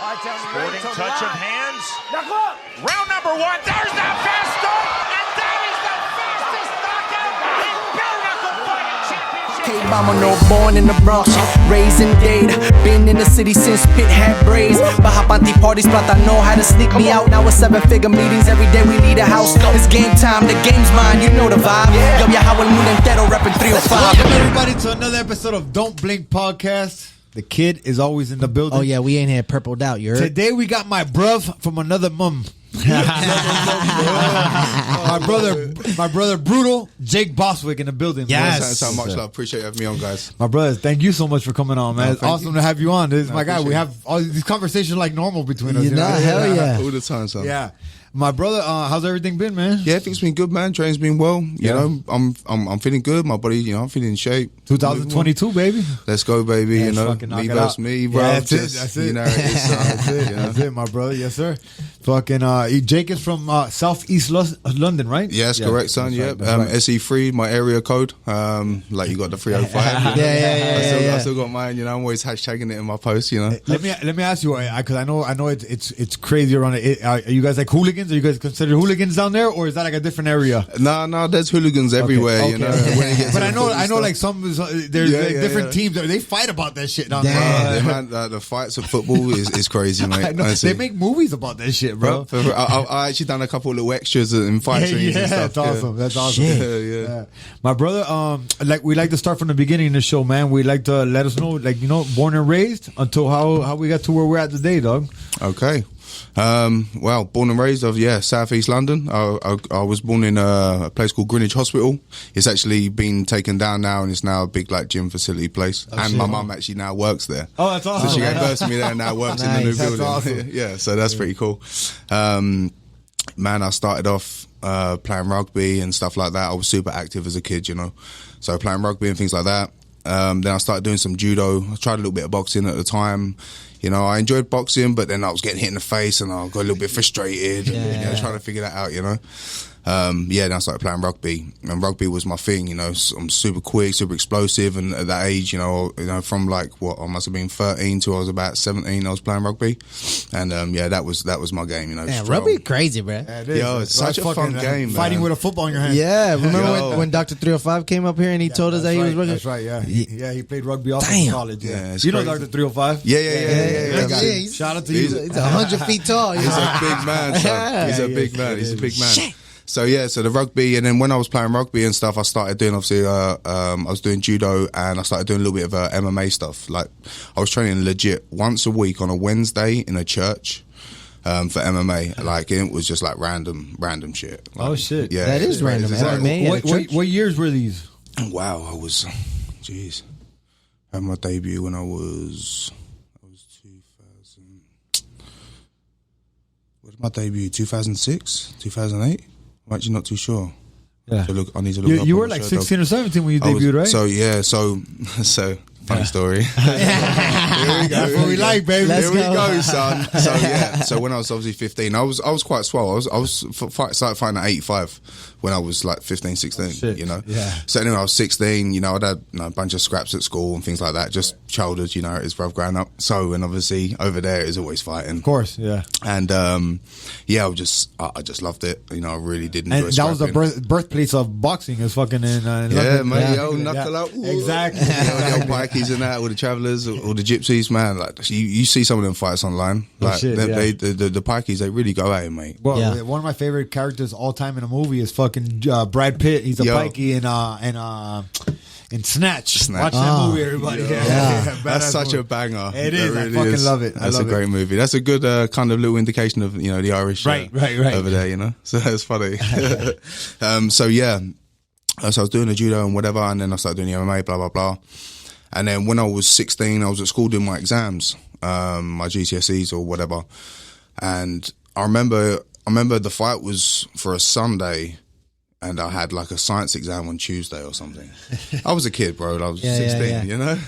Sporting touch of hands. Round number one. There's that fast start. And that is the fastest knockout in bare knuckle fighting championship. K-Bomber, no born in the Bronx, raised in Dade. Been in the city since Pit had braids. Bahapanti parties, plata know how to sneak me out. Now it's 7-figure meetings, every day we leave the house. It's game time, the game's mine, you know the vibe. Yo viajaba el mundo entero, reppin' 305. Welcome everybody to another episode of Don't Blink Podcast. The kid is always in the building. Oh yeah, we ain't had purpled out. You heard? Today we got my bruv from another mum. my brother Brutal, Jake Bostwick in the building. Yes, so much love. Appreciate you having me on, guys. My brothers, thank you so much for coming on, man. No, it's awesome to have you on. This is my guy. We have all these conversations like normal between us. You know, hell yeah. All the time, son. Yeah. My brother, how's everything been, man? Yeah, things been good, man. Training's been well. You know, I'm feeling good. My body, I'm feeling in shape. 2022, baby. Let's go, baby. Let's you know, fucking knock me it versus out. me, bro. Yeah, that's it. You know, it's, That's it, my brother. Yes, sir. Fucking Jake is from Southeast London, right? Yes, correct, son. That's Yep. right. SE3, my area code. Like you got the 305. I still got mine. You know, I'm always hashtagging it in my posts. You know. Let me ask you, because I know it's crazy around it. Are you guys like hooligans? Are you guys considered hooligans down there, or is that like a different area? No, there's hooligans everywhere. Okay. You know. When it gets But to I the know football like stuff. some there's different teams. They fight about that shit down there. Man, the fights of football is crazy, mate. I know. Honestly. They make movies about that shit, bro. I actually done a couple of little extras in fight scenes and stuff. That's awesome. That's awesome. Yeah. My brother, like we like to start from the beginning of the show, man. We like to let us know, like, you know, born and raised until how we got to where we're at today, dog. Okay. Well, born and raised of Southeast London. I was born in a place called Greenwich Hospital. It's actually been taken down now, and it's now a big like gym facility place. And my mum actually now works there. Oh, that's awesome. So she gave birth to me there and now works in the new That's building. awesome. Yeah, so that's pretty cool. Man, I started off playing rugby and stuff like that. I was super active as a kid, you know. So playing rugby and things like that. Then I started doing some judo. I tried a little bit of boxing at the time. You know, I enjoyed boxing, but then I was getting hit in the face and I got a little bit frustrated, you know, trying to figure that out, you know. Then I started playing rugby, and rugby was my thing, you know. I'm super quick, super explosive, and at that age, you know, from like I must have been 13 till I was about 17, I was playing rugby, and that was my game, you know. Man, rugby crazy, bro. Yeah, it is. Yo, it's such a fun game, Fighting man. with a football in your hand. Yeah, remember when Dr. 305 came up here and he told us that he was rugby? That's right, yeah. He played rugby also in college. Yeah, it's you know crazy. Dr. 305? Yeah. Shout out to you. He's 100 feet tall. He's a big man, son. He's a big man. He's a big man. So the rugby, and then when I was playing rugby and stuff, I started doing obviously I was doing judo, and I started doing a little bit of MMA stuff. Like I was training legit once a week on a Wednesday in a church for MMA. Like it was just like random shit. Like, Oh shit! Yeah, That is random. MMA. What years were these? Wow, I had my debut when I was 2000. What was my debut? 2006, 2008. I'm actually not too sure. Yeah. I need to look. You were like 16 or 17 when you debuted, right? So funny story. Here we go. That's what we like, baby. Here we go, son. So when I was obviously 15, I was quite swell. I started fighting at 85 when I was like 15, 16. Shit. You know. Yeah. So anyway, I was 16. You know, I'd had a bunch of scraps at school and things like that. Just childhood, you know, it's rough growing up. So and obviously over there is always fighting. Of course, yeah. And I just loved it. You know, I really did enjoy. And that was the birthplace of boxing. Is fucking in London. Man. Yo, knuckle out. Ooh. Exactly. The old bikies and that, all the travellers, all the gypsies, man. Like you see some of them fights online. Like the pikies, they really go at it, mate. Well, one of my favorite characters all time in a movie is fucking Brad Pitt. He's a pikey in Snatch. Watch that movie, everybody. That's such a banger. It is. Really I fucking love it. That's a great movie. That's a good kind of little indication of, you know, the Irish right over there, you know. So that's funny. So I was doing the judo and whatever, and then I started doing the MMA, blah blah blah. And then when I was 16, I was at school doing my exams, my GCSEs or whatever. And I remember the fight was for a Sunday, and I had like a science exam on Tuesday or something. I was a kid, bro. I was 16, you know?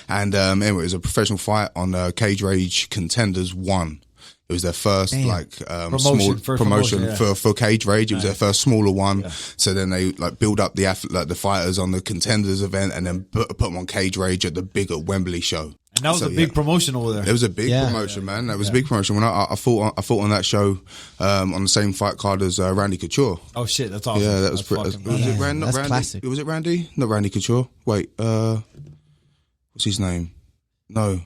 And anyway, it was a professional fight on Cage Rage Contenders 1. It was their first Promotion, small promotion yeah. for Cage Rage. It was their first smaller one. Yeah. So then they like build up the fighters on the Contenders event, and then put them on Cage Rage at the bigger Wembley show. And that was a big promotion over there. It was a big promotion, man. That was a big promotion. When I fought on that show on the same fight card as Randy Couture. Oh shit, that's awesome. Yeah, that was pretty. Was it Randy? Not Randy. Classic. Was it Randy? Not Randy Couture. Wait, what's his name? No,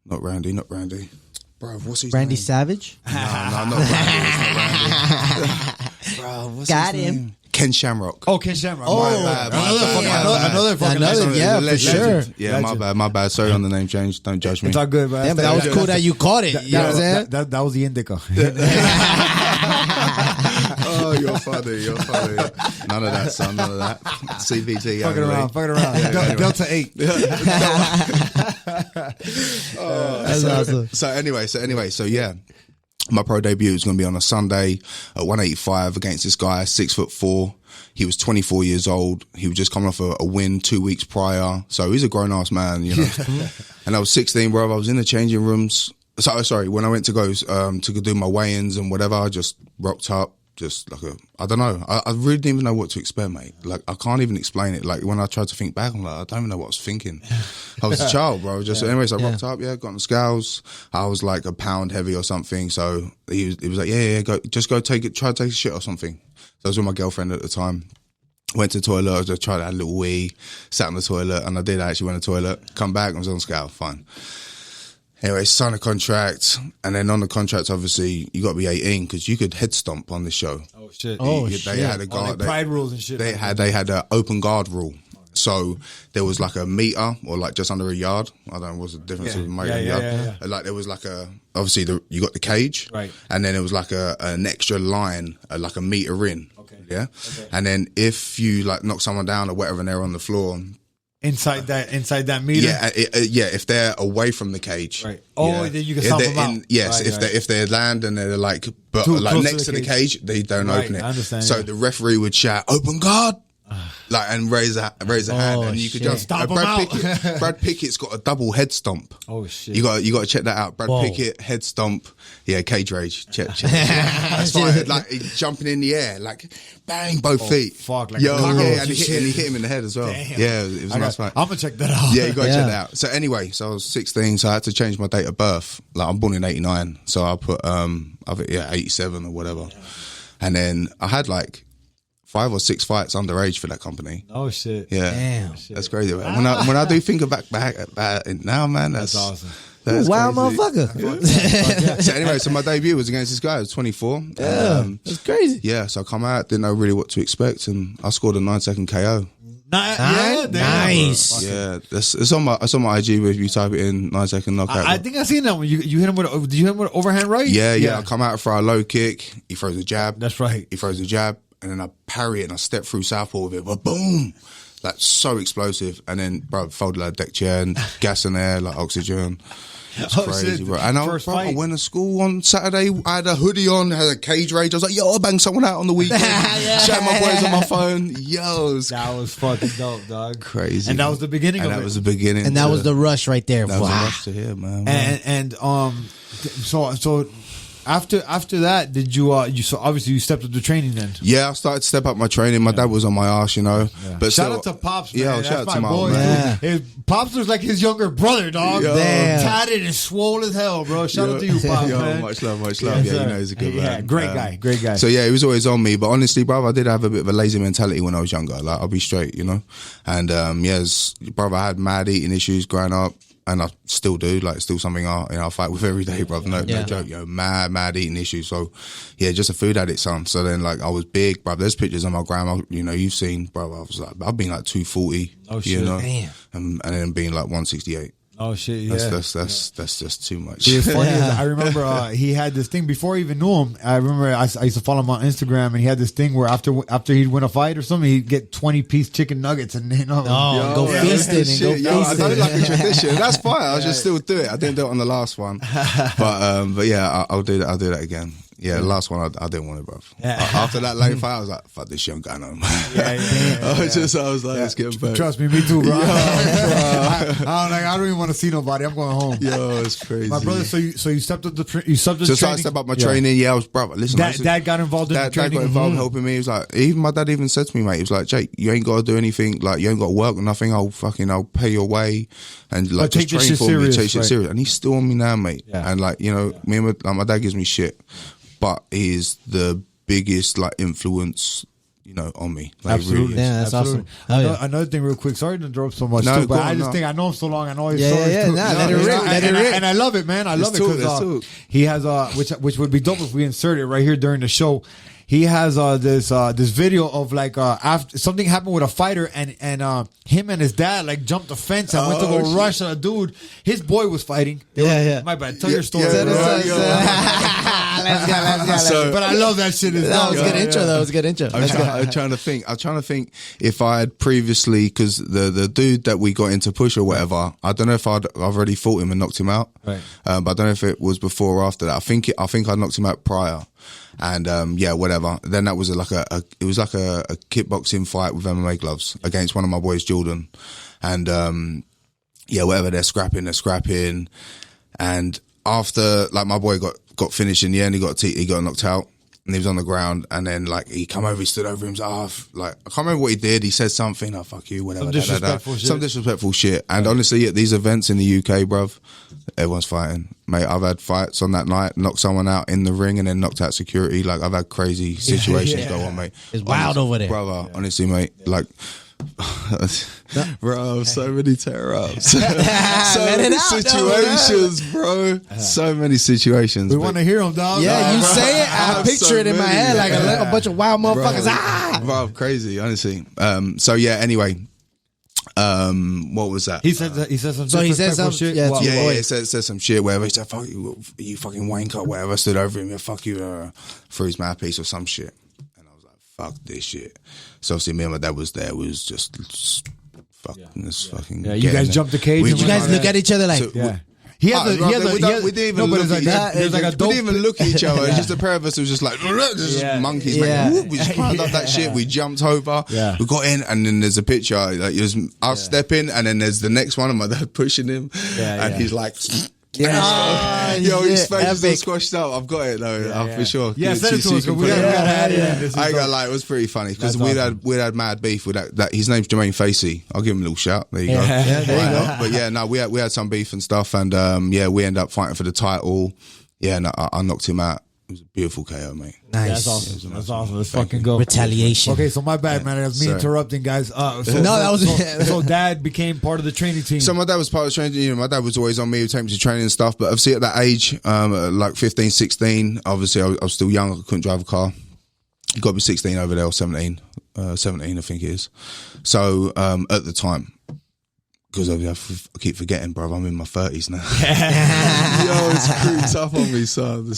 not Randy. Not Randy. Bro, what's his Randy name? Savage? No, not Randy. It's not Randy. Bro, what's Got his him. name? Ken Shamrock. Oh, Ken Shamrock. My bad. Another fucking legend. Yeah, for sure. Yeah, my bad. Sorry on the name change. Don't judge me. It's all good, man. Yeah, but that was cool that you caught it. You know what I'm saying? That was the indica. Oh, you're funny. None of that, son. None of that. CBT. Fucking around. Yeah, anyway. Delta 8. That's awesome. So yeah. My pro debut was going to be on a Sunday at 185 against this guy, 6'4". He was 24 years old. He was just coming off a win 2 weeks prior. So he's a grown ass man, you know. And I was 16, bro. I was in the changing rooms. Sorry, when I went to go to do my weigh-ins and whatever, I just rocked up. Just like I don't know. I really didn't even know what to expect, mate. Like, I can't even explain it. Like, when I tried to think back, I'm like, I don't even know what I was thinking. I was a child, bro. Anyways, I rocked up, got on the scales. I was like a pound heavy or something. So he was like, go take it, try to take a shit or something. So I was with my girlfriend at the time. Went to the toilet, I just tried to have a little wee, sat on the toilet, and I did actually went to the toilet, come back, I was on the scale, fine. Anyway, signed a contract, and then on the contract, obviously, you got to be 18 because you could head stomp on this show. Oh shit! They had a guard. Pride rules and shit. They had an open guard rule. So there was like a meter or like just under a yard. I don't know what's the difference between a meter and a yard. Yeah. Like there was like obviously you got the cage, right? And then there was like an extra line, like a meter in. Okay. Yeah. Okay. And then if you like knock someone down or whatever and they're on the floor. Inside that meter. Yeah, if they're away from the cage, right? Oh, then you can stop them out. Yes, right, if they land and they're like, but too like next to the cage, they don't open it. I understand. So the referee would shout, "Open guard!" Like and raise a hand, and you could just stop them out. Brad Pickett's got a double head stomp. Oh shit! You got to check that out. Brad Pickett head stomp. Yeah, Cage Rage. Check. That's fine. Like jumping in the air, like bang, both feet. Fuck, like and he hit him in the head as well. Damn. Yeah, it was a nice fight. I'm gonna check that out. Yeah, you got to check that out. So anyway, I was 16, so I had to change my date of birth. Like I'm born in 89, so I put 87 or whatever. And then I had like 5 or 6 fights underage for that company. Oh shit! Yeah, damn, that's crazy. Man. When I do think back about it now, man, that's awesome. That's wild crazy. motherfucker. So anyway, so my debut was against this guy. I was 24. Yeah, that's crazy. Yeah, so I come out, didn't know really what to expect, and I scored a 9-second KO. Nice. Yeah, it's on my IG. If you type it in, 9-second knockout. I think I seen that one. You hit him with. Did you hit him with an overhand right? Yeah. I come out for a low kick. He throws a jab. That's right. He throws a jab, and then I parry it and I step through southpaw with it. But boom, like so explosive. And then bro, folded like a deck chair and gas in there like oxygen. It's crazy, bro. And I went to school on Saturday. I had a hoodie on, had a Cage Rage. I was like, yo, I'll bang someone out on the weekend. Shout my boys on my phone. Yo, that was fucking dope, dog. Crazy. And that was the beginning of it. That was the beginning. And that was the rush right there. That was the rush to hear, man. And so after that, did you so obviously you stepped up the training then? Yeah, I started to step up my training. My dad was on my ass, you know. Yeah. But shout out to Pops, man. Yeah, shout out to my boy. Man. Pops was like his younger brother, dog. Damn. Tatted and swole as hell, bro. Shout out to you, Pops, man. Much love. Yeah, you know he's a good man. Great guy. So yeah, he was always on me. But honestly, brother, I did have a bit of a lazy mentality when I was younger. Like, I'll be straight, you know. And brother, I had mad eating issues growing up. And I still do, like, still something I fight with every day, brother. No joke, mad eating issues. So, yeah, just a food addict, son. So then, like, I was big, brother. There's pictures on my grandma, you know, you've seen, brother. I was like, I've been like 240, you know, and then being like 168. Oh shit! Yeah, that's just too much. It's funny. I remember he had this thing before I even knew him. I remember I used to follow him on Instagram, and he had this thing where after he'd win a fight or something, he'd get 20-piece chicken nuggets and go feasting. I don't like a tradition. That's fine. I should still do it. I didn't do it on the last one, but yeah, I'll do that. I'll do that again. Yeah, the last one I didn't want it, bro. After that late fight, I was like, fuck this shit, I'm going home. I was like, let's get back. Trust me too, bro. I don't even want to see nobody. I'm going home. Yo, it's crazy. My brother, so you stepped up the you stepped up the Just training? I stepped up my training. Yeah, I was, brother. Listen, Dad got involved in the training. Dad got involved helping me. He was like, even my dad even said to me, mate, he was like, Jake, you ain't got to do anything. Like, you ain't got to work or nothing. I'll pay your way and like just train for me, take shit serious. And he's still on me now, mate. Yeah. And like, you know, me and my dad gives me shit, but he is the biggest like influence, you know, on me. Like, absolutely, really yeah, that's awesome. Another thing, real quick. Sorry to interrupt so much, but I just think I know him so long. I know his stories too. Let it rip. And I love it, man. I love it because he has which would be dope if we insert it right here during the show. He has this video of like after something happened with a fighter and him and his dad like jumped the fence and went to go rush a dude. His boy was fighting. My bad. Tell your story. Let's go. But I love that shit. That was a good intro. That was a good intro. I'm trying to think if I had previously, because the dude that we got into push or whatever, I don't know if I've already fought him and knocked him out. Right. But I don't know if it was before or after that. I think I knocked him out prior. And whatever. Then that was like a kickboxing fight with MMA gloves against one of my boys, Jordan. And whatever. They're scrapping. And after like my boy got finished in the end, he got knocked out. And he was on the ground, and then like he come over, he stood over him, like I can't remember what he did. He said something, "Oh fuck you," whatever. Some disrespectful shit. And honestly, at these events in the UK, bruv, everyone's fighting, mate. I've had fights on that night, knocked someone out in the ring, and then knocked out security. Like I've had crazy situations go on, mate. It's wild over there, brother. Honestly, mate, like. Bro, so many tear-ups. So many situations, bro. So many situations. We want to hear them, dog. Yeah, you say it, I picture it in my head like a bunch of wild motherfuckers. Bro, crazy, honestly. Anyway, what was that? He said some. So he said some shit. He said some shit. Whatever. He said, "Fuck you fucking wanker." Whatever. Stood over him. Fuck you. Threw his mouthpiece or some shit. Fuck this shit. So obviously me and my dad was there. We was just fucking. Yeah, you guys jumped the cage. Did you guys look at each other like? So, yeah. We didn't even look at each other. We didn't even look at each other. It's just a pair of us. It was just like monkeys. Yeah. Mate. We just climbed up that shit. We jumped over. Yeah. We got in, and then there's a picture. Like it was us stepping, and then there's the next one, and my dad pushing him, and he's like. His face is squashed up. I've got it though, for sure. Yeah, send it to us. We gotta I got like it was pretty funny because we had mad beef with that. His name's Jermaine Facey. I'll give him a little shout. There you go. There you go. But yeah, no, we had some beef and stuff, and we ended up fighting for the title. Yeah, and I knocked him out. It was a beautiful KO, mate. Nice. That's awesome. That's awesome. Let's fucking go. Retaliation. Okay, so my bad, man. It was me interrupting, guys. So dad became part of the training team. So my dad was part of the training team. You know, my dad was always on me, would take me to training and stuff. But obviously at that age, like 15, 16, obviously I was still young. I couldn't drive a car. You got to be 16 over there or 17. 17, I think it is. So at the time, because I keep forgetting, bro. I'm in my 30s now. Yo, it's creeped up on me, son.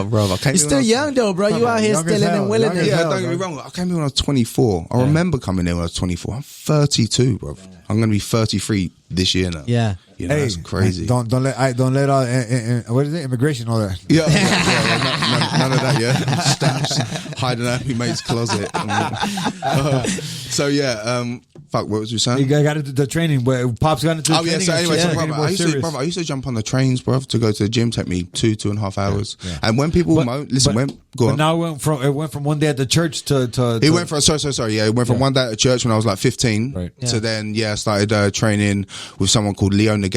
Bro, you're still young though, bro. You out here stealing and willing it. Yeah, don't get me wrong. I came in when I was 24. I remember coming in when I was 24. I'm 32, bro. I'm going to be 33 this year now. Yeah. You know, that's crazy. Don't let what is it? Immigration, all that. Yeah, none of that. Yeah, stamps hiding out my mate's closet. Fuck. What was you saying? You got into the training. Where Pops got into the training. So anyway, I used to jump on the trains, bro, to go to the gym. Take me 2.5 hours. Yeah. And when people go on. Now it went from one day at the church to. It went from it went from one day at the church when I was like 15 to then I started training with someone called Leo Nagal.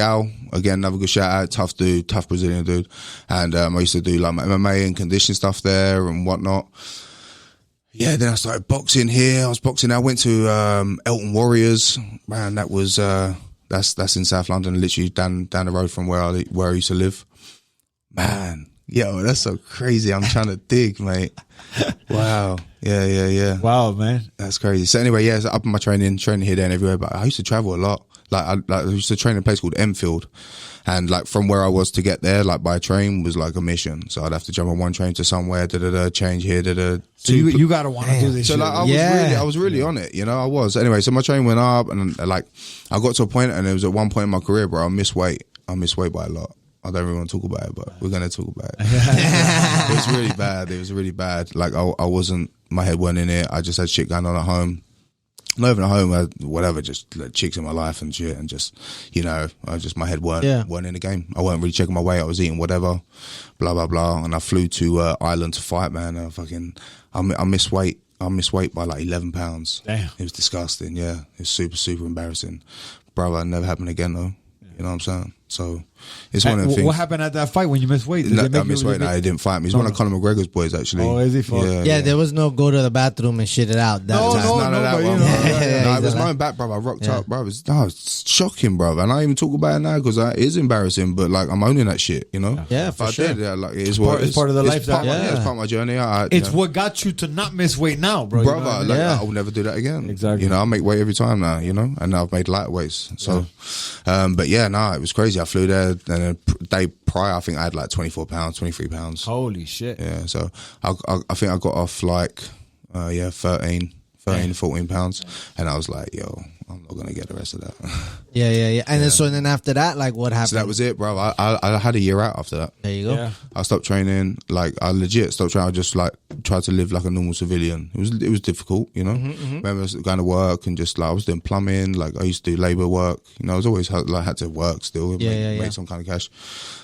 Again, another good shout out, tough dude, tough Brazilian dude. And I used to do like my MMA and condition stuff there and whatnot. Yeah, then I started boxing here. I was boxing. I went to Elton Warriors. Man, that was that's in South London, literally down the road from where I used to live. Man, yo, that's so crazy. I'm trying to dig, mate. Wow. Yeah. Wow, man. That's crazy. So anyway, so up in my training here, there, and everywhere. But I used to travel a lot. I used to train in a place called Enfield. And like from where I was to get there, like by train was like a mission. So I'd have to jump on one train to somewhere, change here, So you gotta want to do this. So shit. like I was really on it, you know. I was anyway. So my train went up, and like I got to a point, and it was at one point in my career, bro. I missed weight by a lot. I don't really want to talk about it, but we're gonna talk about it. It was really bad. It was really bad. Like I wasn't. My head wasn't in it. I just had shit going on at home. Not even at home, whatever, just like, chicks in my life and shit, and just, my head weren't in the game. I wasn't really checking my weight. I was eating whatever, blah blah blah, and I flew to Ireland to fight, man. And I missed weight. I missed weight by like 11 pounds. Damn, it was disgusting. Yeah, it was super embarrassing, brother. It never happened again though. You know what I'm saying? So it's one of the things. What happened at that fight when you missed weight? I missed weight. No, he didn't fight me. He's one of Conor McGregor's boys, actually. Oh, is he? Yeah, there was no go to the bathroom and shit it out. None of that one. I was going back, bro. I rocked up, bro. It was shocking, bro. And I even talk about it now because it is embarrassing, but like I'm owning that shit, you know? Yeah, for sure. Like, it's part of the life. It's part of my journey. It's what got you to not miss weight now, bro. Brother, I will never do that again. Exactly. You know, I make weight every time now, you know, and I've made light weights. So, but yeah, it was crazy. I flew there, and a day prior, I think I had like 24 pounds, 23 pounds. Holy shit. Yeah, so I think I got off like, 13, 14 pounds. And I was like, yo, I'm not going to get the rest of that. Yeah. And then after that, like what happened? So that was it, bro. I had a year out after that. There you go. Yeah. I stopped training. Like I legit stopped training. I just like tried to live like a normal civilian. It was difficult, you know. Remember I was going to work and just like I was doing plumbing. Like I used to do labor work. You know, I was always like had to work still. Make some kind of cash.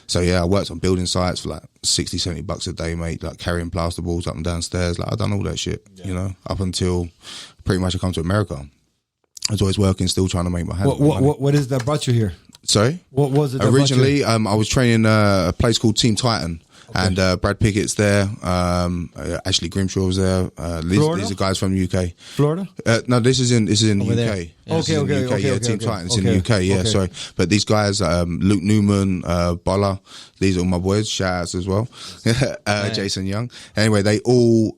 So yeah, I worked on building sites for like $60-$70 a day, mate. Like carrying plaster balls up and downstairs. Like I done all that shit. You know, up until pretty much I come to America. I was always working, still trying to make my hand. What is that brought you here? Sorry? What was it? Originally, I was training a place called Team Titan. Okay. And Brad Pickett's there. Ashley Grimshaw was there. These are guys from the UK. Florida? No, this is in the UK. Yeah. Okay. Team Titan's in the UK. Yeah, sorry. But these guys, Luke Newman, Bolla, these are all my boys. Shout outs as well. Jason Young. Anyway, they all.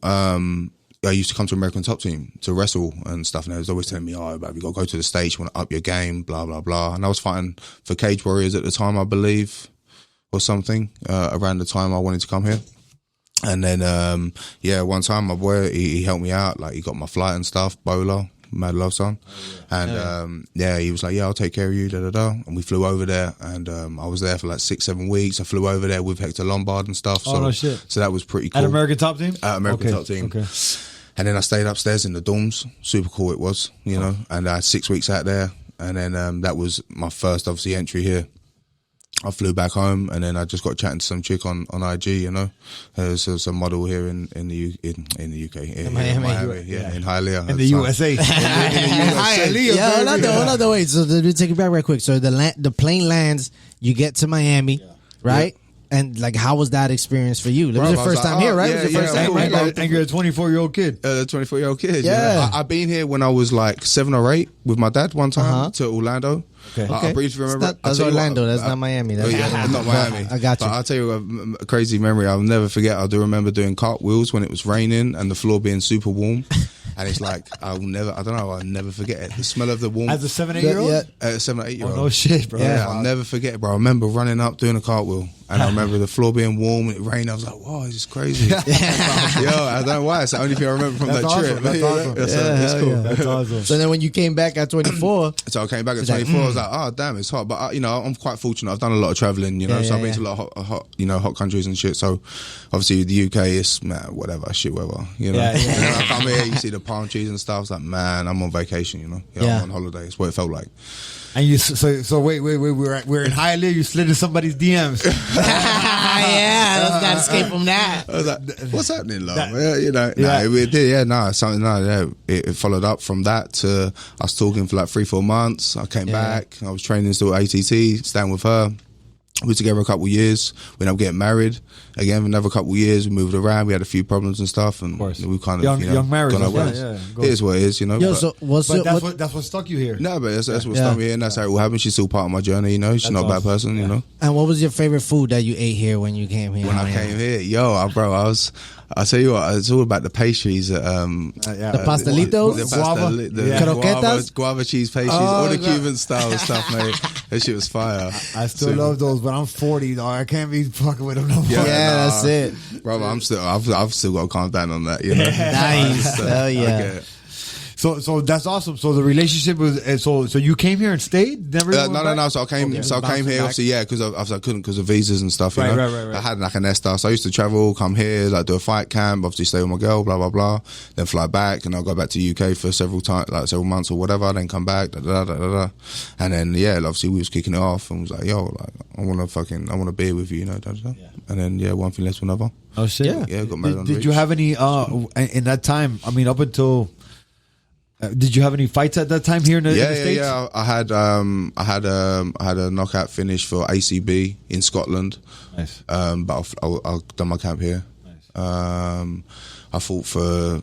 I used to come to American Top Team to wrestle and stuff, and they was always telling me, "Oh, but you got to go to the stage, you want to up your game, blah blah blah." And I was fighting for Cage Warriors at the time, I believe, or something around the time I wanted to come here. And then, one time my boy he helped me out, like he got my flight and stuff, Bowler, Mad Love Son, and he was like, "Yeah, I'll take care of you." And we flew over there, and I was there for like 6-7 weeks. I flew over there with Hector Lombard and stuff. Oh, no shit. So that was pretty cool. At American Top Team? American Top Team. Okay. And then I stayed upstairs in the dorms. Super cool it was, you know. And I had 6 weeks out there. And then that was my first, obviously, entry here. I flew back home, and then I just got chatting to some chick on IG, you know. So some model here in the UK, in Miami, in Hialeah, in the USA, Hold on, wait. So let me take it back right quick. So the plane lands, you get to Miami, right? Yeah. And like, how was that experience for you? It was your first time here, right? Yeah, it was your first time, right? And you're a 24-year-old kid. 24-year-old kid. Yeah. I've been here when I was like 7 or 8 with my dad one time to Orlando. Okay. I briefly remember. That's Orlando. That's not Miami. That's not Miami. I got you. But I'll tell you a crazy memory I'll never forget. I do remember doing cartwheels when it was raining and the floor being super warm. And it's like, I'll never forget it. The smell of the warm. As a 7-8-year-old? 7 or 8-year-old. Oh, no shit, bro. Yeah, I'll never forget it, bro. I remember running up doing a cartwheel. And I remember the floor being warm and it rained. I was like, wow, this is crazy. Yo, I don't know why. It's the only thing I remember from that trip. That's awesome. That's cool. Yeah. That's awesome. So then when you came back at 24. So I came back at 24. I was like, oh, damn, it's hot. But, you know, I'm quite fortunate. I've done a lot of traveling, you know. So I've been to a lot of hot countries and shit. So obviously the UK is, man, whatever, shit, whatever. You know, I come here, you see the palm trees and stuff. It's like, man, I'm on vacation, you know. I'm on holiday. It's what it felt like. And you wait, we're in Hialeah. You slid in somebody's DMs. Let's not escape from that. I was like, what's happening, love? It followed up from that to us talking for like 3-4 months. I came back. I was training still at ATT, staying with her. We were together a couple of years. We ended up getting married again. Another couple of years. We moved around. We had a few problems and stuff, and we kind of young marriage. It is what it is, you know. That's what stuck you here. No, but that's what stuck me here, and that's how it all happened. She's still part of my journey, you know. She's not a bad person, you know. And what was your favorite food that you ate here when you came here? When I came here, I'll tell you what, it's all about the pastries. The pastelitos? The guava cheese pastries, all the Cuban style stuff, mate. That shit was fire. I still love those, but I'm 40, dog. I can't be fucking with them no more. That's it. Bro, I've still got to calm down on that, you know. Nice. Hell yeah. So that's awesome. So the relationship was so you came here and stayed. Never. No. So I came here obviously, yeah, because I couldn't because of visas and stuff. You know? Right. I had like an Esther, so I used to travel, come here, like do a fight camp, obviously stay with my girl, blah blah blah, then fly back, and I'll go back to UK for several months or whatever, then come back, and then obviously we was kicking it off and was like, yo, like I want to be with you, you know, and then one thing led to another. Oh shit! Yeah, got married on the Did you beach. have any in that time? I mean, up until. Did you have any fights at that time here in the States? Yeah. I had a knockout finish for ACB in Scotland. Nice. But I've done my camp here. Nice. I fought for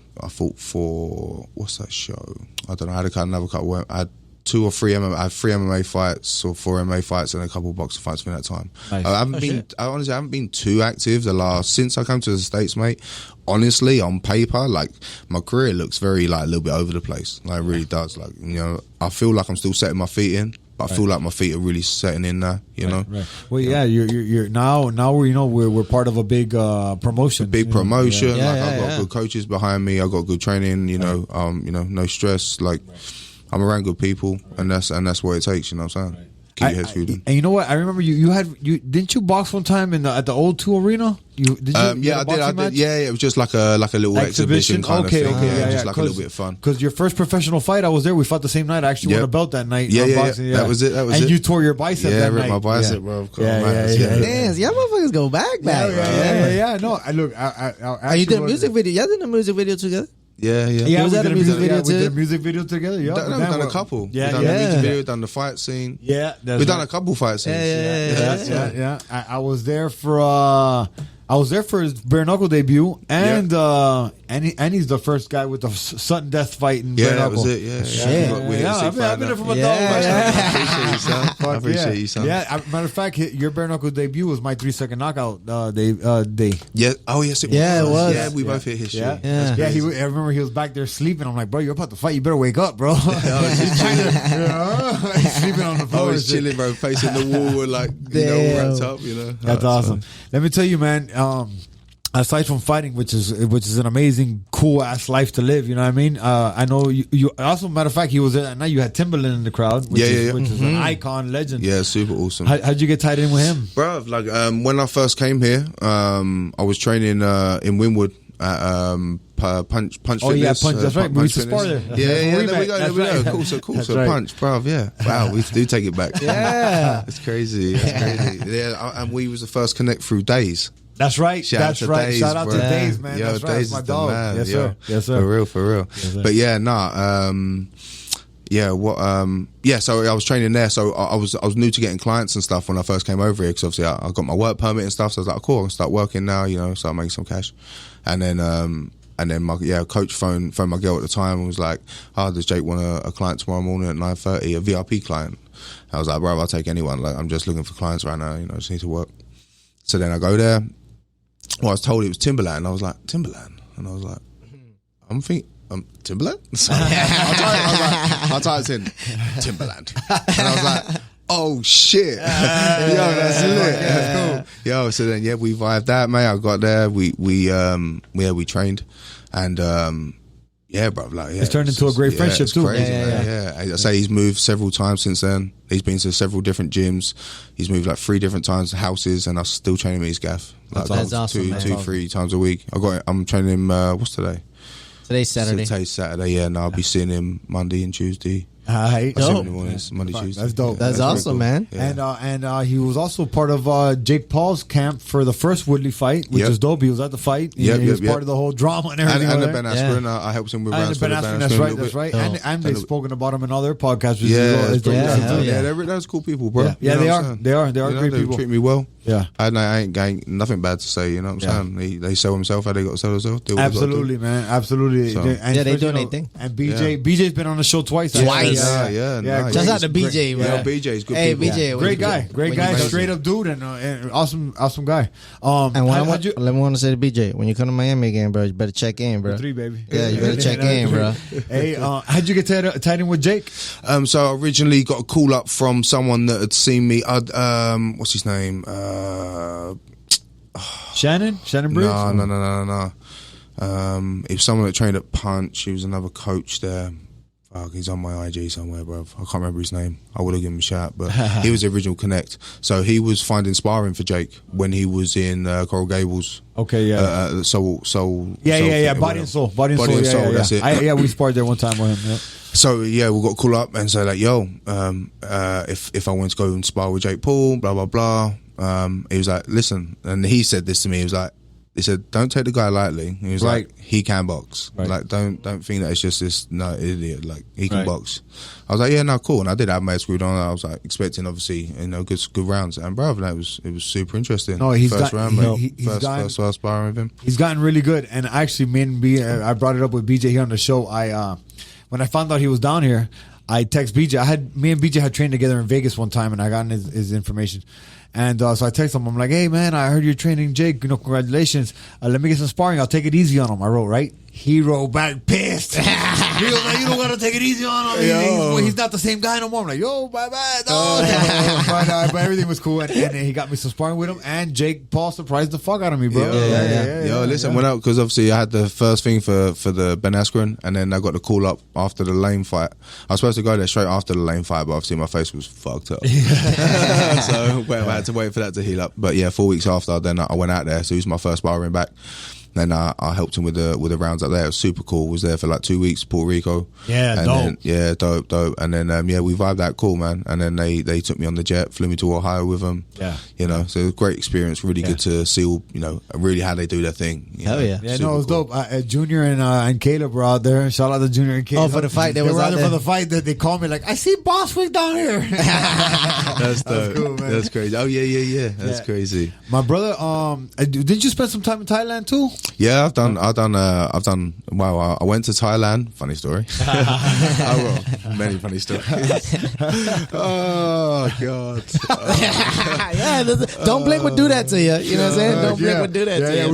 what's that show? I don't know. I had another couple. I had 2 or 3 MMA. I had 3 MMA fights or 4 MMA fights and a couple of boxing fights in that time. Nice. I honestly haven't been too active since I came to the States, mate. Honestly, on paper, like my career looks very like a little bit over the place. Like it really does. Like, you know, I feel like I'm still setting my feet in, but I feel like my feet are really setting in now. You know. Right. Well, yeah, you're now we're part of a big promotion. Big promotion. Yeah. Like I've got good coaches behind me. I've got good training. You know, no stress. Like I'm around good people, and that's what it takes. You know what I'm saying? Keep your head screwed. And you know what? I remember you didn't you box one time at the old 2 Arena? I did. Yeah, it was just like a little exhibition kind of thing. Okay, just like a little bit of fun. Because your first professional fight, I was there. We fought the same night. I actually won a belt that night. Yeah. Boxing, That was it. And you tore your bicep that night. Yeah, I ripped my bicep, bro. Damn, y'all motherfuckers go back. Yeah. No, look. You did a music video. Y'all did a music video together. Yeah. Was that a music video too? We did a music video together. Yeah, We've done a couple. Yeah, we've done the music video, done the fight scene. Yeah, we've done a couple fight scenes. Yeah. I was there for his bare knuckle debut, and he's the first guy with the sudden death fight in bare knuckle. That was it. Yeah, Shit. I've been there for my dog. I appreciate you, son. Yeah, matter of fact, your bare knuckle debut was my 3-second knockout day. Yeah. Oh yes, it was. Yeah, it was. Yeah, we both hit his shit. Yeah. Yeah. I remember he was back there sleeping. I'm like, bro, you're about to fight. You better wake up, bro. He's sleeping on the floor. I was chilling, bro, facing the wall, and like wrapped up. You know, That's awesome. Let me tell you, man. Aside from fighting, which is an amazing, cool ass life to live, you know what I mean? I know you. Also, matter of fact, he was there that night. You had Timbaland in the crowd, which is an icon, legend. Yeah, super awesome. How'd you get tied in with him, bro? Like when I first came here, I was training in Wynwood at Punch Fitness. Oh yeah, Punch. That's right. We used to spar there. Yeah. There we go. Cool. So Punch, bro. Yeah. Wow, we do take it back. Yeah, it's crazy. Yeah, and we was the first connect through Days. That's right. Shout out to Days, man. Yo, That's right. Days That's my is the dog. man. Yes, Yo, sir. Yes, sir. For real. Yes, But so I was training there. So I was new to getting clients and stuff when I first came over here, because obviously I got my work permit and stuff. So I was like, cool, I can start working now. You know, start making some cash. And then my coach phoned my girl at the time and was like, does Jake want a client tomorrow morning at 9:30, a VIP client? I was like, bro, I'll take anyone. Like, I'm just looking for clients right now. You know, I just need to work. So then I go there. Well, I was told it was Timbaland. I was like, Timbaland? And I was like, I'm thinking, Timbaland? So I typed in Timbaland. And I was like, oh shit. That's lit. That's cool. Yo, so then we vibed that, mate. I got there. We trained. And bro, like it's turned into a great friendship too. Crazy, yeah. I say he's moved several times since then. He's been to several different gyms. He's moved like 3 different times to houses, and I still train him at his gaff. Like that's awesome, man. 3 times a week. I'm training him. What's today? Today's Saturday. Today's Saturday. Yeah, and I'll be seeing him Monday and Tuesday. Dope. Monday, Tuesday. That's dope. That's awesome, cool, man. Yeah. And he was also part of Jake Paul's camp for the first Woodley fight, which is dope. He was at the fight. He was part of the whole drama and everything. And the Ben Askren, I helped him with rounds for the Ben Askren. That's right. And they've spoken about him in other podcasts. That's cool people, bro. Yeah, they are great people. They treat me well. Yeah, I ain't nothing bad to say. You know what I'm saying? They sell themselves how they got to sell themselves. Absolutely, man. Absolutely. They doing anything. And BJ's been on the show twice. Yeah. Shout out to BJ, bro. Yeah, BJ's good. Hey, people. BJ, great guy, straight up dude, and awesome guy. And let me want to say to BJ, when you come to Miami again, bro, you better check in, bro. 3, baby. Yeah, you better check in, bro. Hey, how'd you get tied in with Jake? So I originally got a call up from someone that had seen me. What's his name? Shannon Briggs? No. It was someone that trained at Punch. He was another coach there. Fuck, he's on my IG somewhere, bro. I can't remember his name. I would have given him a shout, but he was the original Connect. So he was finding sparring for Jake when he was in Coral Gables. Okay, yeah. Soul. Body and soul. Body and soul. Yeah. That's it. We sparred there one time with him. Yep. So yeah, we got called up and say like, yo, if I want to go and spar with Jake Paul, blah blah blah. He was like, listen, and he said this to me. He said, don't take the guy lightly. He was like, he can box. Right. Like, don't think that it's just this idiot. Like, he can box. I was like, yeah, no, cool. And I did have my head screwed on. I was like expecting, obviously, good rounds. And bro, it was super interesting. No, he's first got, round, mate. First sparring with him. He's gotten really good. And actually, I brought it up with BJ here on the show. When I found out he was down here, I text BJ. Me and BJ had trained together in Vegas one time, and I got his information. And so I text him. I'm like, hey, man, I heard you're training Jake. Congratulations. Let me get some sparring. I'll take it easy on him. I wrote, right? He wrote back pissed. He was like, you don't got to take it easy on him. He's not the same guy no more. I'm like, yo, bye-bye. No. But everything was cool. And he got me some sparring with him. And Jake Paul surprised the fuck out of me, bro. Listen, went out because obviously I had the first thing for the Ben Askren. And then I got the call up after the Lane fight. I was supposed to go there straight after the Lane fight, but obviously my face was fucked up. So I had to wait for that to heal up. But yeah, 4 weeks after, then I went out there. So he was my first sparring back. Then I helped him with the rounds up there. It was super cool. Was there for like 2 weeks, Puerto Rico. Yeah, and dope. And then we vibed that cool, man. And then they took me on the jet, flew me to Ohio with them. Yeah, so it was a great experience. Really good to see all, really how they do their thing. Hell yeah, it was dope. Junior and Caleb were out there. Shout out to Junior and Caleb. Oh, for the fight, they were out there for the fight. That they called me like, I see Bostwick down here. That's dope. That's cool, man. That's crazy. Oh yeah. That's crazy. My brother, didn't you spend some time in Thailand too? Yeah, I've done. Wow, I went to Thailand. Funny story. Many funny stories. Oh God. Don't blink would do that to you. You know what I'm saying? Don't blink would do that to you.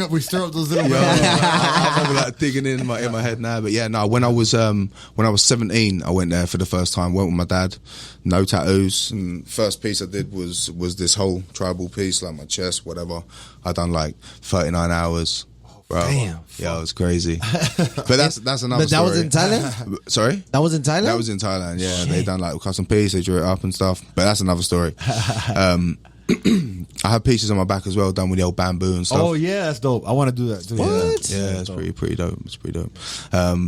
We stir up those little. I'm like digging in my head now, but yeah, no. When I was 17, I went there for the first time. Went with my dad. No tattoos. And first piece I did was this whole tribal piece, like my chest, whatever. I done like 39 hours. Bro. Damn. Yeah, it was crazy. But that's another But that story. was in Thailand? Sorry? That was in Thailand? That was in Thailand, yeah. Shit. They done like custom piece, they drew it up and stuff. But that's another story. I have pieces on my back as well, done with the old bamboo and stuff. Oh yeah, that's dope. I want to do that too. What? Yeah, it's pretty dope. It's pretty dope.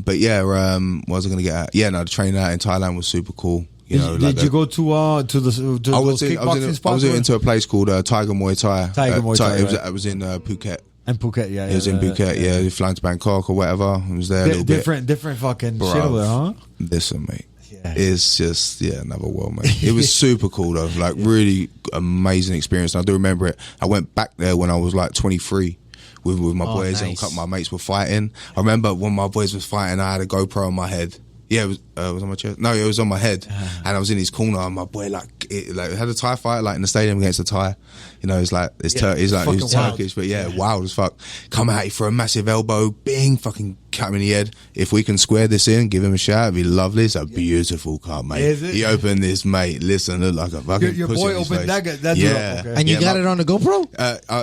But yeah, what was I going to get at? Yeah, no, the training out in Thailand was super cool. Did you go to the I was into a place called Tiger Muay Thai. Tiger Muay Thai. It was in Phuket. And Phuket, yeah. It was in Phuket, yeah. We flew to Bangkok or whatever. It was there a little different fucking shit over there, huh? Listen, mate. Yeah. It's just, another world, mate. It was super cool, though. Like, really amazing experience. And I do remember it. I went back there when I was like 23 with my boys, and a couple of my mates were fighting. I remember when my boys was fighting, I had a GoPro on my head. Yeah, it was on my chest. No, it was on my head, and I was in his corner. And my boy had a Thai fight like in the stadium against a Thai. It's like he was Turkish, but wild as fuck. Come out, he threw a massive elbow, bing, fucking cut him in the head. If we can square this in, give him a shout, it'd be lovely. It's a beautiful cut, mate. Is it? He opened this, mate. Listen, looked like a fucking your pussy boy in his opened face. that yeah. Okay. And you got it on the GoPro?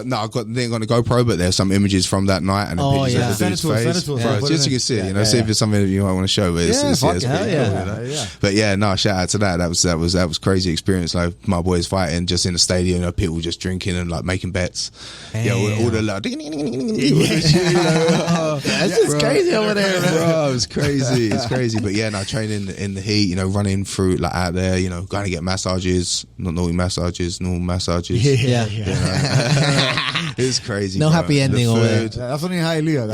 No, I didn't got the GoPro, but there's some images from that night and the pictures of the dude's face. Send it to us. Just so you can see it, see if it's something that you might want to show. But it's pretty cool, But yeah, no, shout out to that. That was crazy experience. Like my boys fighting just in the stadium, people just drinking and like making bets. Yeah, all the like, that's just crazy over there, man. Bro, it's crazy. It's crazy. But yeah, no, training in the heat, running through like out there, going to get massages, not naughty massages, normal massages. Yeah. It's crazy. No happy ending over there. That's only Hialeah.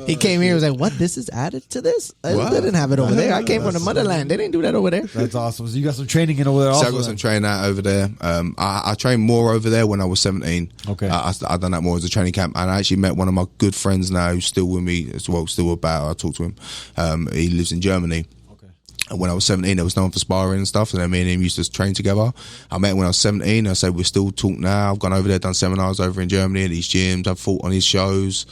He came here and was like, what? This is added to this? They didn't have it over there. I came from the motherland. They didn't do that over there. That's awesome. So you got some training in over there also? So I got some training out over there. I trained more over there when I was 17. Okay. I done that more as a training camp. And I actually met one of my good friends now who's still with me as well, still about. I talk to him. He lives in Germany. And when I was 17, there was no one for sparring and stuff. And then me and him used to train together. I met him when I was 17. I said, we're still talking now. I've gone over there, done seminars over in Germany at these gyms. I've fought on his shows.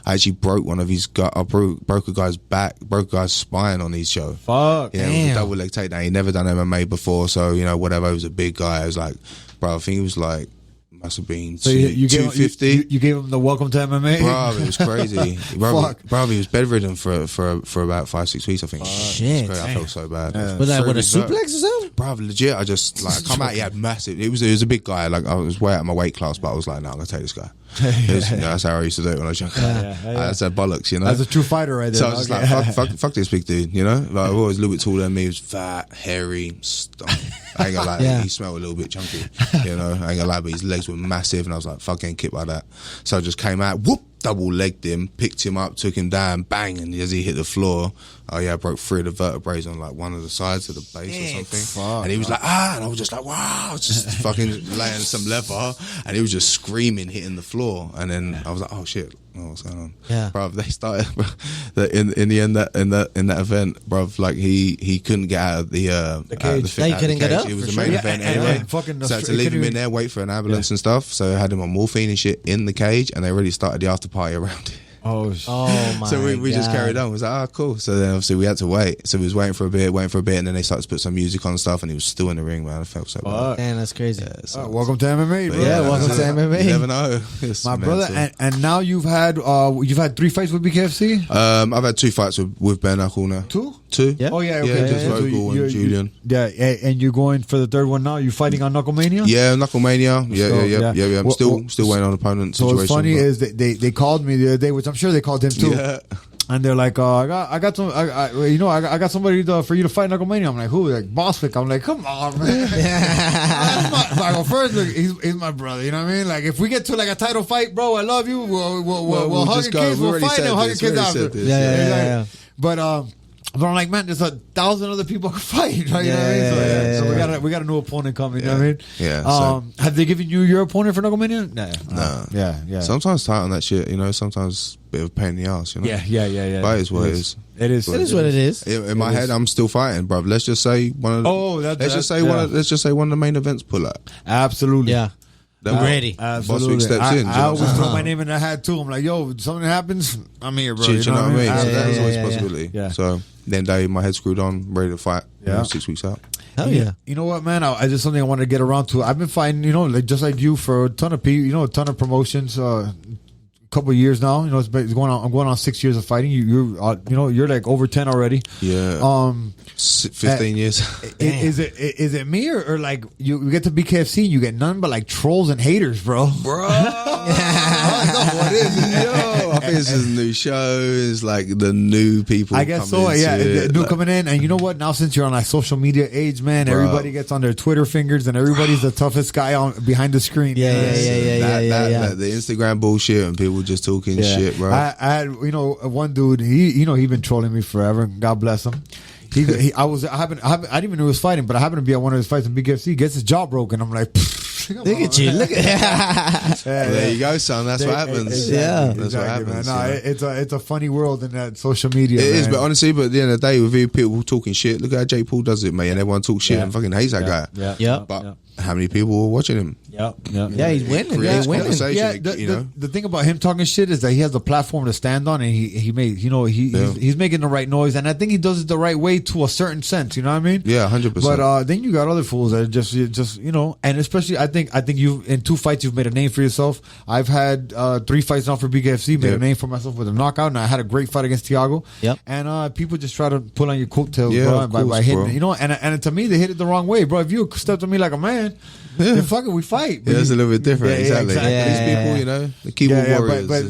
I actually broke one of his I broke a guy's back, broke a guy's spine on his show. Fuck. Yeah, it was a double leg takedown. He'd never done MMA before. So, whatever. He was a big guy. I was like, bro, I think he was like, Must have been So you gave 250. you gave him the welcome to MMA. Bro, it was crazy. Fuck. Bro, he was bedridden for about 5-6 weeks, I think. Shit. It was crazy. I felt so bad. Was that with a suplex or something? Bro, legit. I just like come out. He had massive. It was a big guy. Like I was way out of my weight class, but I was like, no, I'm gonna take this guy. That's how I used to do it when I was younger. I said bollocks, you know. That's a true fighter right there. So I was just like, fuck this big dude, you know. Like I was a little bit taller than me. He was fat, hairy, I ain't gonna lie, he smelled a little bit chunky, you know. I ain't gonna lie, but his legs were massive, and I was like, fuck, getting kicked by that. So I just came out, whoop, double legged him, picked him up, took him down, bang, and as he hit the floor, I broke 3 of the vertebrae on like one of the sides of the base or something. And he was like, and I was just like, wow, just fucking laying some leather, and he was just screaming, hitting the floor, and then I was like, oh shit, what's going on? Yeah, bro. They started in the end in that event, bro. Like he couldn't get out of the cage. He couldn't get up. It was the main event anyway. So I had to leave him in there, wait for an ambulance and stuff. So I had him on morphine and shit in the cage, and they already started the after party around it. Oh my! So we just carried on. We was like, cool. So then obviously we had to wait. So we was waiting for a bit, and then they started to put some music on and stuff, and he was still in the ring, man. I felt so bad. Man, that's crazy. Yeah, so welcome to MMA, bro. Yeah, welcome to MMA. You never know. My brother, and now you've had 3 fights with BKFC? I've had 2 fights with bare knuckle now. 2? 2? Yeah. Oh yeah, okay. Yeah, just So Vogel and Julian. Yeah, and you're going for the 3rd one now. You fighting on Knucklemania? Yeah, Knucklemania. Yeah. I'm still waiting on opponent situation. So what's funny is that they called me the other day, which I'm sure they called him too. Yeah. And they're like, I got somebody for you to fight Knucklemania. I'm like, who? Like Bostwick. I'm like, come on, man. Well, first, look, he's my brother. You know what I mean? Like, if we get to like a title fight, bro, I love you. We'll hug your kids. We'll fight and hug your kids after. Yeah. But I'm like, man, there's 1,000 other people who can fight, right? You know what I mean? So we got a new opponent coming. You know what I mean? Yeah. Have they given you your opponent for Knucklemania? No. Yeah. Sometimes tight on that shit, you know. Sometimes a bit of a pain in the ass, you know. Yeah. But it's what it is. It is. It is what it is. In my head, I'm still fighting, bro. Let's just say one of the, let's just say one of the main events pull out. Absolutely. Yeah. Then ready. Absolutely. Bostwick steps in. I always throw my name in the hat too. I'm like, yo, if something happens, I'm here, bro. You know what I mean? So that's always a yeah. possibility. Yeah. So then my head screwed on, ready to fight. Yeah. 6 weeks out. Hell yeah. You know what, man? I just something I wanted to get around to. I've been fighting, just like you for a ton of people, a ton of promotions. Couple of years now, it's going on. I'm going on 6 years of fighting. You're like over 10 already. Yeah. 15 years. Is it me or like you get to BKFC and you get none but like trolls and haters, bro? What is it? Yo, I think it's just new shows, like the new people. I guess so. Yeah, new coming in, and you know what? Now since you're on like social media age, man, everybody gets on their Twitter fingers, and everybody's the toughest guy behind the screen. Yeah. The Instagram bullshit and people just talking shit, bro. I had one dude. He been trolling me forever. God bless him. I didn't even know he was fighting, but I happened to be at one of his fights in BKFC. Gets his jaw broken. I'm like, look at you. Look at there you go, son. That's what happens. Exactly, that's what happens. It's a funny world in that social media. It is, but honestly, at the end of the day, with people talking shit, look at how Jake Paul does it, man. And everyone talks shit and fucking hates that guy. Yeah. But how many people were watching him? Yeah, he's winning. Creates winning. conversation, the thing about him talking shit is that he has a platform to stand on, and he's making the right noise, and I think he does it the right way to a certain sense. You know what I mean? Yeah, 100%. But then you got other fools that are just and especially I think you in 2 fights you've made a name for yourself. I've had 3 fights now for BKFC, made a name for myself with a knockout, and I had a great fight against Thiago. Yep. And people just try to pull on your coattails, bro, by hitting, and to me they hit it the wrong way, bro. If you stepped on me like a man, then fucking we fight. Yeah, it's a little bit different. Exactly. These people, the keyboard warriors. But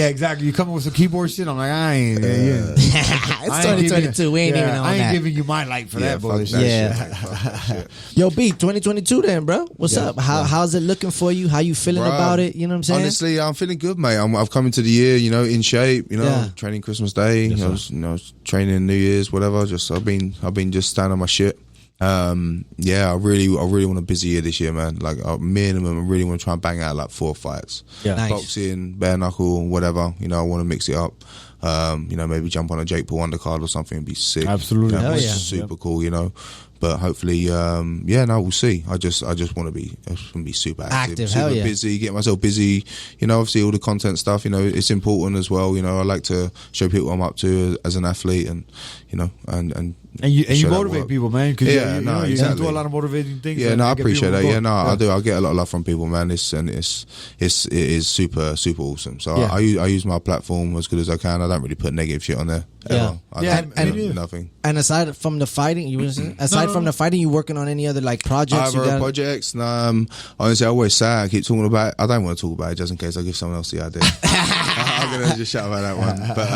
exactly. You come up with some keyboard shit. I'm like, I ain't. It's 2022. We ain't even on that. I ain't giving you my light for that bullshit. Shit. Yo, B, 2022 then, bro. What's up? How's it looking for you? How you feeling about it? You know what I'm saying? Honestly, I'm feeling good, mate. I've come into the year, in shape. Training Christmas Day. I was training New Year's, whatever. I've been just standing on my shit. I really want a busy year this year, man. Like minimum, I really want to try and bang out like 4 fights. Yeah, nice. Boxing, bare knuckle, whatever. I want to mix it up. Maybe jump on a Jake Paul undercard or something and be sick. Absolutely, super cool. But hopefully, we'll see. I just want to be super active, super busy, get myself busy. Obviously all the content stuff. It's important as well. I like to show people what I'm up to as an athlete, and And you show that motivate work. people, man. Because you exactly. do a lot of motivating things. Yeah, and no, I get appreciate people that. Yeah, going. no, I do. I get a lot of love from people, man. It is super awesome. So Yeah. I use my platform as good as I can. I don't really put negative shit on there. Yeah. Ever. And nothing. And aside from the fighting, the fighting, you working on any other like projects? Other projects? No, honestly, I always say I keep talking about it. I don't want to talk about it just in case I give someone else the idea. I'm gonna just shout about that one. But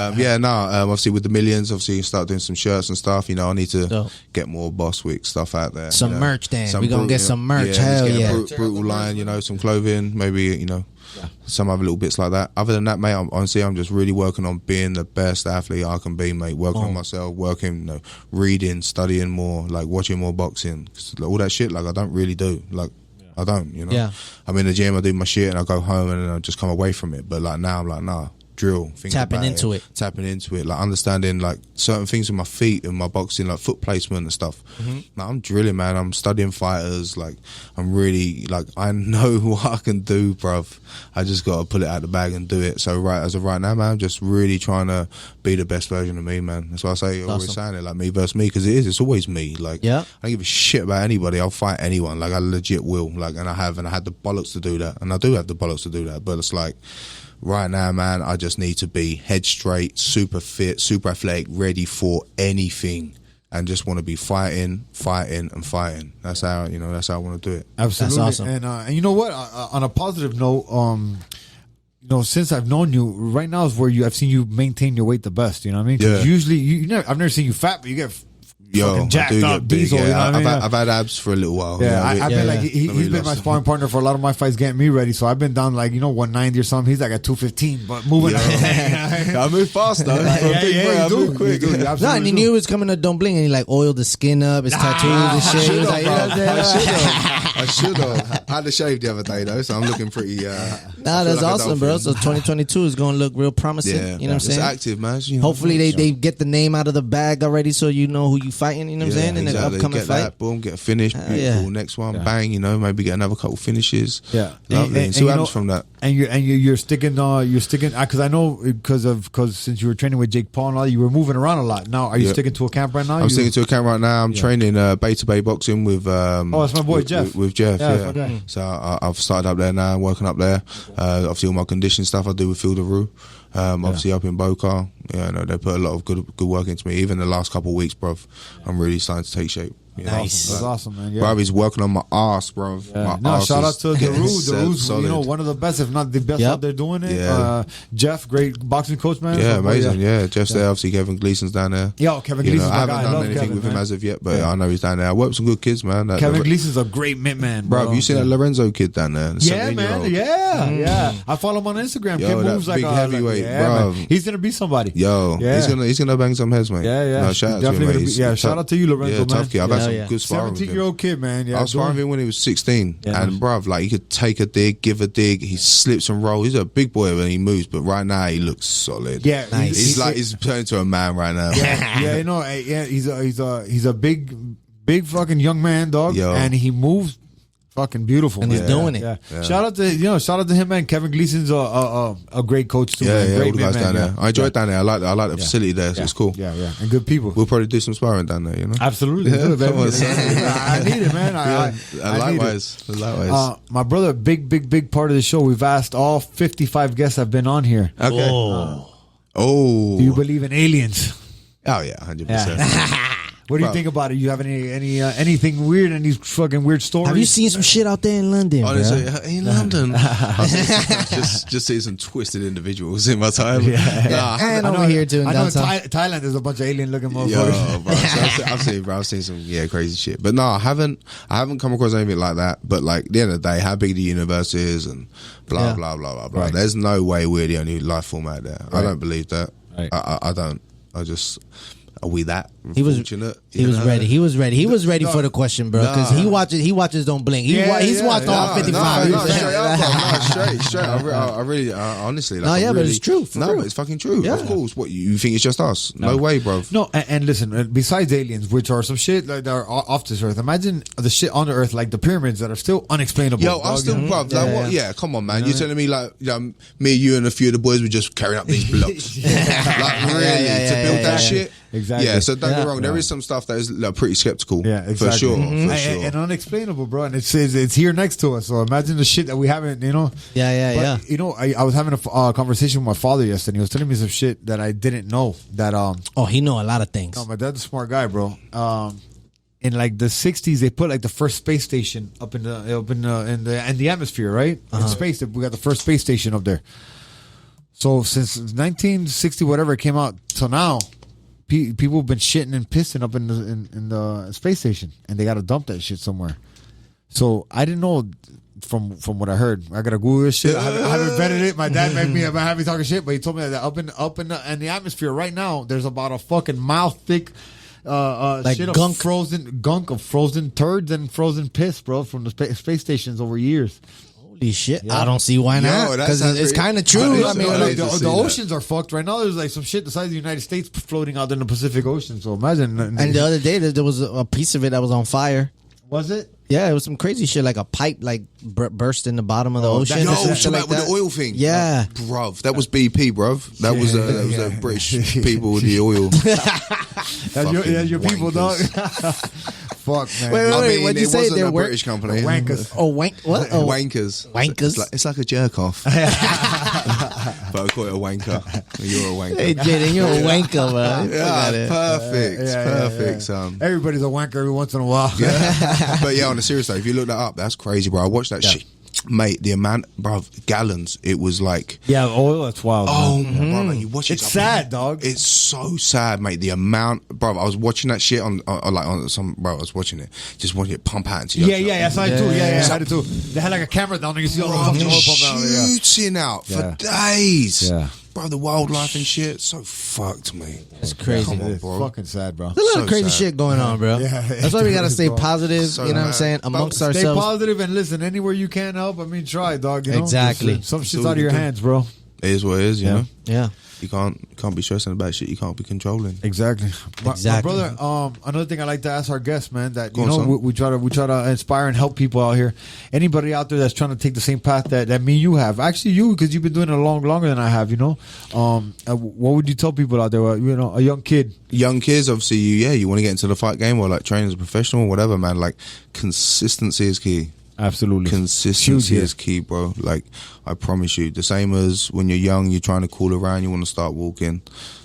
obviously with the millions, obviously you start doing some shirts and stuff. I need to get more Bostwick stuff out there. Some merch, then we gonna get some merch. Hell yeah, brutal line. Some clothing, maybe some other little bits like that. Other than that, mate, I'm just really working on being the best athlete I can be, mate. Working on myself, reading, studying more, like watching more boxing, all that shit. Like I don't really do. Like I don't, Yeah. I'm in the gym, I do my shit, and I go home, and then I just come away from it. But like now, I'm like, nah. Drill, tapping into it, like understanding like certain things with my feet and my boxing, like foot placement and stuff. Like, I'm drilling, man. I'm studying fighters. Like I'm really like I know what I can do, bruv. I just got to pull it out the bag and do it. So as of right now, man, I'm just really trying to be the best version of me, man. That's why I say always saying it like me versus me, because it's always me. Like I don't give a shit about anybody. I'll fight anyone. Like I legit will. Like and I had the bollocks to do that, and I do have the bollocks to do that. But it's like. Right now, man, I just need to be head straight, super fit, super athletic, ready for anything, and just want to be fighting. That's how I want to do it. Absolutely, that's awesome. And you know what? On a positive note, since I've known you, right now is where I've seen you maintain your weight the best. You know what I mean? 'Cause usually, I've never seen you fat, but you get. Fucking jacked up, diesel. Yeah. You know what I mean? I've had abs for a little while. Yeah, I've been like he's been my sparring partner for a lot of my fights, getting me ready. So I've been down like 190 or something. He's like at 215, but moving. I move fast though. I move quick. No, and he knew it was coming to Don't Blink, and he like oiled the skin up, his tattoos and shit. He was like, I should have. I had to shave the other day though, so I'm looking pretty. That's awesome, bro. So 2022 is going to look real promising. Yeah, you know what I'm saying? It's active, man. Hopefully they get the name out of the bag already, so you know who you fighting. You know what I'm saying? In the upcoming get fight. That, boom, get a finish, beautiful. Next one, bang. Maybe get another couple finishes. Yeah, lovely. And see what happens from that. And you're sticking because I know because since you were training with Jake Paul and all, you were moving around a lot. Now, are you sticking to a camp right now? I'm sticking to a camp right now. I'm training Beta Bay boxing with. That's my boy Jeff. With Jeff, yeah. So I've started up there now, working up there. Obviously, all my conditioning stuff I do with Field of Rue. Obviously up in Boca, they put a lot of good work into me. Even the last couple of weeks, bruv, I'm really starting to take shape. Nice. That's awesome, man. Yeah. Bruv, he's working on my ass, bruv. Yeah. My ass shout out to the Rules, one of the best, if not the best out there doing it. Yeah. Jeff, great boxing coach, man. Yeah, amazing. Yeah, Jeff's there. Obviously, Kevin Gleason's down there. Yo, Kevin Gleason's I my haven't guy. done anything Kevin, with him man. as of yet, but I know he's down there. I work with some good kids, man. Kevin Gleason's a great mint man, bro. Bruv, you seen that Lorenzo kid down there? Yeah, man. Yeah. I follow him on Instagram. Kid moves that like big a heavyweight, bruv. He's gonna be somebody. He's gonna bang some heads, mate. Yeah. No, shout out to him, mate. Shout out to you, Lorenzo, man. Tough kid. I've had some good sparring with him. 17-year-old kid, man. Yeah, I was sparring with him when he was 16, and bruv, like he could take a dig, give a dig. He slips and rolls. He's a big boy when he moves, but right now he looks solid. Yeah, nice. He's turning to a man right now. He's a big fucking young man, dog, and he moves fucking beautiful, and man. he's doing it. Yeah. Shout out to him, man. Kevin Gleason's a great coach too. Yeah, man. Great all the guys down there. I enjoy it down there. I like the facility there. So it's cool. Yeah, and good people. We'll probably do some sparring down there. Absolutely. Yeah, I need it, man. Likewise. My brother, big part of the show. We've asked all 55 guests have been on here. Okay. Oh. Do you believe in aliens? Oh yeah, 100%. What do you think about it? You have anything weird? Any fucking weird stories? Have you seen some shit out there in London? Honestly, in London, just see some twisted individuals in my time. And over here too. I know in Thailand there's a bunch of alien-looking motherfuckers. Yo, bro, I've seen some crazy shit. But no, I haven't come across anything like that. But like at the end of the day, how big the universe is and blah blah blah blah blah. Right. There's no way we're the only life form out there. Right. I don't believe that. Right. I don't. Are we that fortunate? He was ready. He was ready. He was ready for the question, bro. Because he watches Don't Blink. He's watched all 55. Straight. I really, honestly. Like, but it's true. But it's fucking true. Yeah. Of course. What you think it's just us? No way, bro. No, and listen. Besides aliens, which are some shit like that are off this earth. Imagine the shit on the earth, like the pyramids that are still unexplainable. Yo, I'm still, bro. Like what? Yeah, come on, man. You're telling me like me, you, and a few of the boys were just carrying up these blocks, like really to build that shit. Exactly. Yeah, so don't get me wrong. There Yeah. is some stuff that is like, pretty skeptical. Yeah, exactly. For sure. And, For sure. and unexplainable, bro. And it's here next to us. So imagine the shit that we haven't, you know. Yeah. You know, I was having a conversation with my father yesterday. He was telling me some shit that I didn't know. That Oh, he know a lot of things. no, my dad's a smart guy, bro. In like the '60s, they put like the first space station up in the atmosphere, right? In space, we got the first space station up there. So since 1960, whatever it came out till now, people have been shitting and pissing up in the space station, and they got to dump that shit somewhere. So I didn't know. From what I heard, I gotta Google this shit. I haven't vetted it. My dad made me about having talking shit, but he told me that up in the atmosphere right now, there's about a fucking mile thick. Like shit gunk. of frozen turds and frozen piss, bro, from the space stations over years. Holy shit! I don't see why not. Yo, that Because sounds it's pretty- kind of true. I mean, I Like, need to see the that. oceans are fucked right now. There's like some shit the size of the United States floating out there in the Pacific Ocean. So imagine. and the other day there was a piece of it that was on fire. was it? Yeah, it was some crazy shit, like a pipe like burst in the bottom of the ocean. Yo, and shit shit like like with that. the oil thing. Yeah. Bruv, that was BP, bruv. That was British people with the oil. That's your people, dog. Fuck, man. Wait, I wait, mean, what'd you it say? wasn't They a were British company. Wankers. Oh, what? Oh, Wankers. Wankers? It's like a jerk off. But I call it a wanker. You're a wanker. Hey, Jaden, you're a wanker, man. Yeah, perfect. Perfect, son. Everybody's a wanker every once in a while. But yeah, on a serious note, if you look that up, that's crazy, bro. I watched that shit. Mate, the amount, bro, gallons, it was like, Yeah, oil, that's wild. oh, man. my brother, you watch it. It's sad, dog. It's so sad, mate. The amount, bro. I was watching that shit on some, bro. I was watching it, just watching it pump out into your Yeah, I saw it too. Yeah, I did too. They had like a camera down there. You see all the fucking oil pump out. Yeah. shooting out for Yeah. days. Yeah. Bro, the wildlife and shit, so fucked, mate. It's crazy. Come on, It's bro. fucking sad, bro. There's a lot So of crazy sad. shit going on, bro. Yeah, That's why we gotta stay bro. positive. So you know what I'm mad. saying? Amongst Stay ourselves. positive and listen. Anywhere you can help, I mean, try, dog. You know? Exactly. Some That's shit's all out of we your do. hands, bro. It is what it is, you know. Yeah. You can't be stressing about shit you can't be controlling. Exactly. My Exactly. brother, another thing I like to ask our guests, man, that Go you on, know son. we try to inspire and help people out here. Anybody out there that's trying to take the same path that me and you have, actually you, because you've been doing it longer than I have. You know, what would you tell people out there? You know, a young kid. Young kids, obviously, you want to get into the fight game or like train as a professional or whatever, man. Like consistency is key. Absolutely, Consistency Huge, is key, bro. Like, I promise you, the same as when you're young, you're trying to cool around, you want to start walking.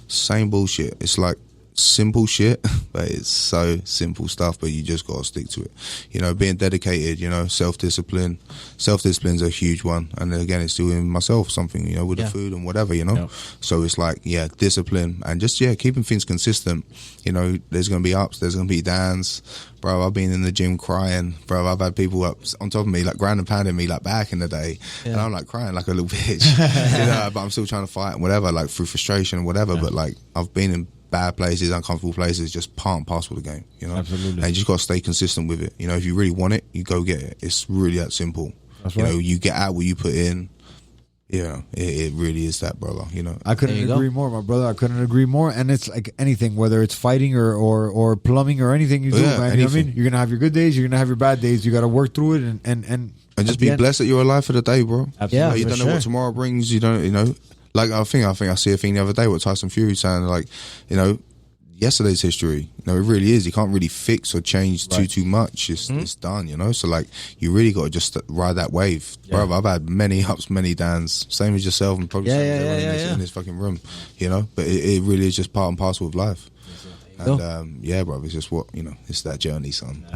Same bullshit. It's like simple shit, but it's so simple stuff, but you just got to stick to it. You know, being dedicated, you know, self-discipline. Self-discipline's a huge one. And then again, it's doing myself something, you know, with the food and whatever, you know. Yeah. So it's like, yeah, discipline and just, keeping things consistent. You know, there's going to be ups, there's going to be downs. Bro, I've been in the gym crying. Bro, I've had people up on top of me, like ground and pounding me, like back in the day. And I'm like crying like a little bitch. You know, but I'm still trying to fight and whatever, like through frustration and whatever. But like, I've been in bad places, uncomfortable places, just part and parcel of the game, you know? Absolutely. And you just got to stay consistent with it. You know, if you really want it, you go get it. It's really that simple. That's you right. know, you get out what you put in. Yeah, it really is that, brother. You know, I couldn't There you agree more, my brother. I couldn't agree more. And it's like anything, whether it's fighting or plumbing or anything you do, Yeah, man. You know what I anything. mean? You're gonna have your good days. You're gonna have your bad days. You got to work through it and and just at be the end- blessed that you're alive for the day, bro. Absolutely. Yeah, Like, you for don't know sure. what tomorrow brings. You don't, you know. Like I think I see a thing the other day with Tyson Fury saying like, you know, yesterday's history. You know, it really is. You can't really fix or change too much. It's done. You know, so like you really got to just ride that wave, bro. I've had many ups, many downs. Same as yourself, and probably Yeah, same as yeah, everyone yeah, in this fucking room. You know, but it really is just part and parcel of life. And bro, it's just what, you know, it's that journey, son.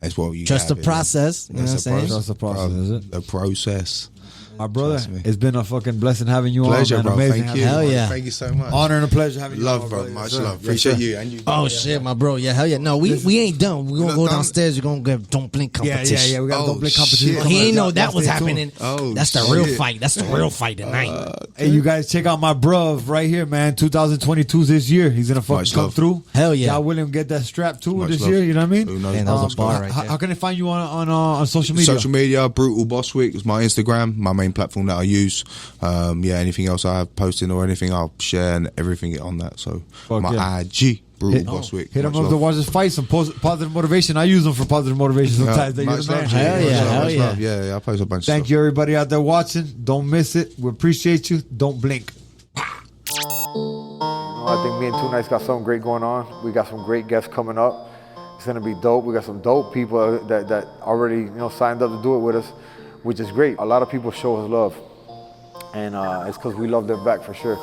It's what you Trust have, the you know? process. You know what I'm That's the saying? Trust the process, Bro, is it? The process. My brother, Trust me. it's been a fucking blessing having you Pleasure, on, man. bro. Amazing Thank you. Hell having yeah. Thank you so much. Honor and a pleasure having you on, Love, my bro. brother. Much Yes, sir. love. Yes, Appreciate sir. you. And you. Oh shit, my bro. Yeah, hell yeah. No, we ain't done. We're gonna Not go done? downstairs. We're gonna get don't blink competition. Yeah. We got Oh, a don't blink competition. shit. coming He ain't up. know that Y'all was stay tuned. happening. Oh, That's the real shit. fight. That's the real fight tonight. Hey, you guys check out my bruv right here, man. 2022 this year. He's gonna fucking Much come love. through. Hell yeah. Y'all willing to get that strap too Much this love. year? You know what I mean? Who knows Man, that was what's a bar going on. right there. How can I find you on social media? Social media, Brutal Bostwick is my Instagram, my main platform that I use. Anything else I have posting or anything, I'll share and everything on that. So Fuck my yeah. IG, Brutal Bostwick. Hit him Much up to love. watch us fight, some positive motivation. I use them for positive motivation sometimes. You're Much the man. love, G. Hell Much yeah, love, hell much yeah. love. Yeah, I post a bunch of Thank stuff. you, everybody out there watching. Don't miss it. We appreciate you. Don't blink. I think me and Two Nights got something great going on. We got some great guests coming up. It's gonna be dope. We got some dope people that already signed up to do it with us, which is great. A lot of people show us love, and it's because we love them back for sure.